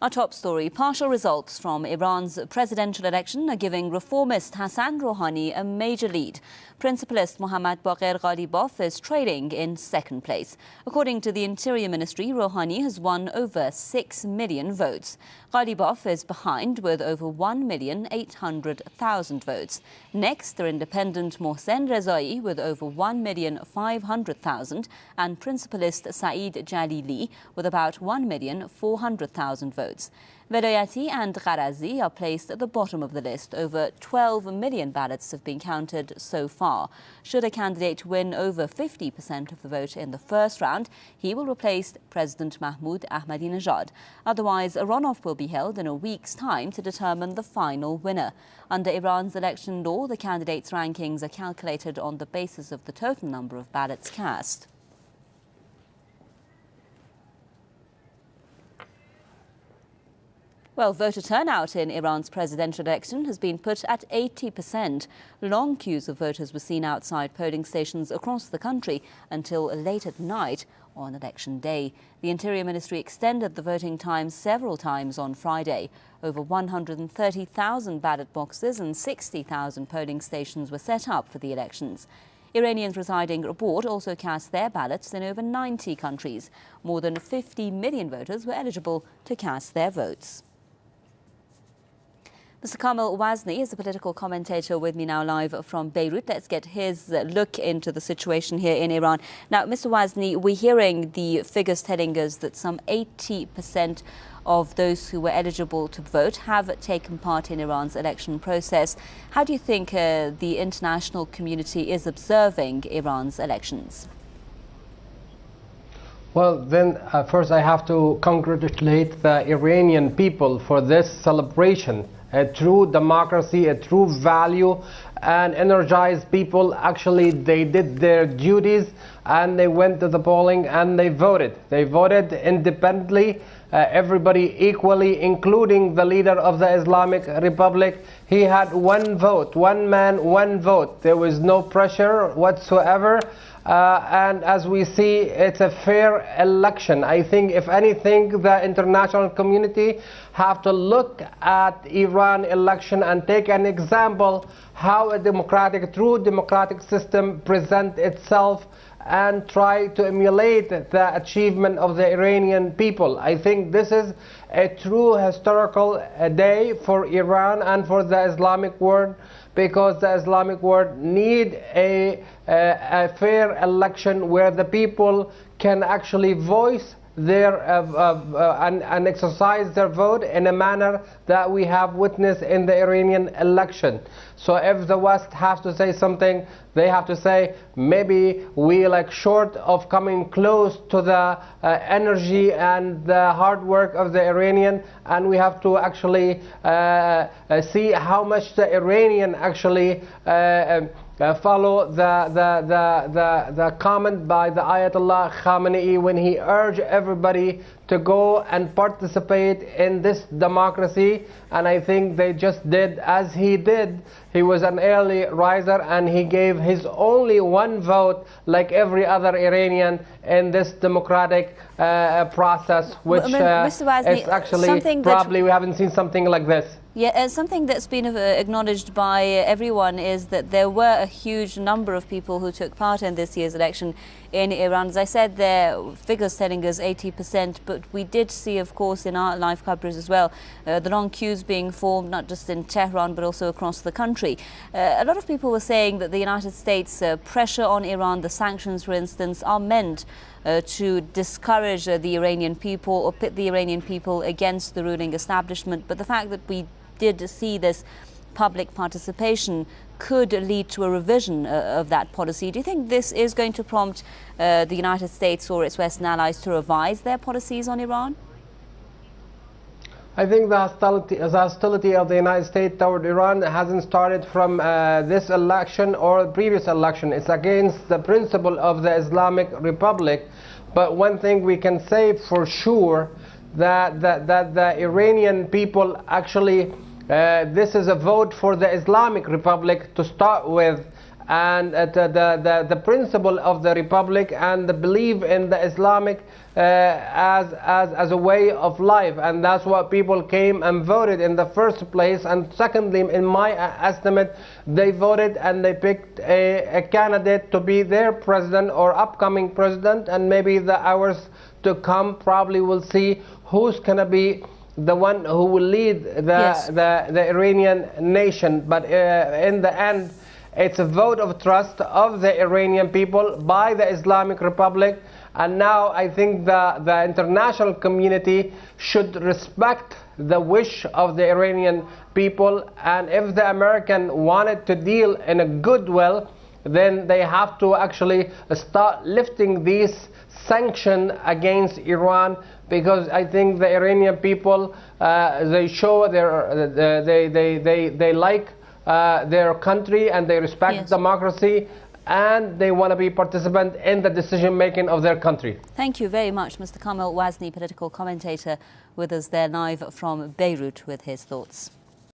Our top story, partial results from Iran's presidential election are giving reformist Hassan Rouhani a major lead. Principalist Mohammad Baqir Ghalibaf is trailing in second place. According to the Interior Ministry, Rouhani has won over 6 million votes. Ghalibaf is behind with over 1,800,000 votes. Next are independent Mohsen Rezai with over 1,500,000 and Principalist Saeed Jalili with about 1,400,000 votes. Velayati and Gharazi are placed at the bottom of the list. Over 12 million ballots have been counted so far. Should a candidate win over 50% of the vote in the first round, he will replace President Mahmoud Ahmadinejad. Otherwise, a runoff will be held in a week's time to determine the final winner. Under Iran's election law, the candidates' rankings are calculated on the basis of the total number of ballots cast. Well, voter turnout in Iran's presidential election has been put at 80%. Long queues of voters were seen outside polling stations across the country until late at night on election day. The Interior Ministry extended the voting time several times on Friday. Over 130,000 ballot boxes and 60,000 polling stations were set up for the elections. Iranians residing abroad also cast their ballots in over 90 countries. More than 50 million voters were eligible to cast their votes. Mr. Kamil Wazni is a political commentator with me now live from Beirut. Let's get his look into the situation here in Iran. Now, Mr. Wazni, we're hearing the figures telling us that some 80% of those who were eligible to vote have taken part in Iran's election process. How do you think the international community is observing Iran's elections? Well, then first I have to congratulate the Iranian people for this celebration. A true democracy, a true value, and energized people. Actually, they did their duties and they went to the polling and they voted. They voted independently, everybody equally, including the leader of the Islamic Republic. He had one vote, one man, one vote. There was no pressure whatsoever. And as we see, it's a fair election. I think, if anything, the international community have to look at Iran election and take an example how a true democratic system presents itself and try to emulate the achievement of the Iranian people. I think this is a true historical day for Iran and for the Islamic world, because the Islamic world need a fair election where the people can actually voice their and exercise their vote in a manner that we have witnessed in the Iranian election. So if the West has to say something, they have to say maybe we short of coming close to the energy and the hard work of the Iranian, and we have to actually see how much the Iranian actually follow the comment by the Ayatollah Khamenei when he urged everybody to go and participate in this democracy. And I think they just did as he did. He was an early riser and he gave his only one vote like every other Iranian in this democratic process, which is actually probably we haven't seen something like this. Yeah, something that's been acknowledged by everyone is that there were a huge number of people who took part in this year's election in Iran. As I said, there figures telling us 80%, but we did see, of course, in our live coverage as well, the long queues being formed, not just in Tehran, but also across the country. A lot of people were saying that the United States pressure on Iran, the sanctions, for instance, are meant to discourage the Iranian people or pit the Iranian people against the ruling establishment. But the fact that we did see this public participation could lead to a revision of that policy. Do you think this is going to prompt the United States or its Western allies to revise their policies on Iran? I think the hostility of the United States toward Iran hasn't started from this election or the previous election. It's against the principle of the Islamic Republic. But one thing we can say for sure, that the Iranian people actually, this is a vote for the Islamic Republic to start with, and the principle of the republic and the belief in the Islamic as a way of life, and that's what people came and voted in the first place. And secondly, in my estimate, they voted and they picked a candidate to be their president or upcoming president, and maybe the hours to come probably will see who's gonna be the one who will lead the Iranian nation. But in the end, it's a vote of trust of the Iranian people by the Islamic Republic. And now I think the international community should respect the wish of the Iranian people. And if the American wanted to deal in a goodwill, then they have to actually start lifting these sanctions against Iran, because I think the Iranian people, they show they like their country and they respect democracy, and they want to be participant in the decision making of their country. Thank you very much, Mr. Kamel Wazni, political commentator, with us there live from Beirut with his thoughts.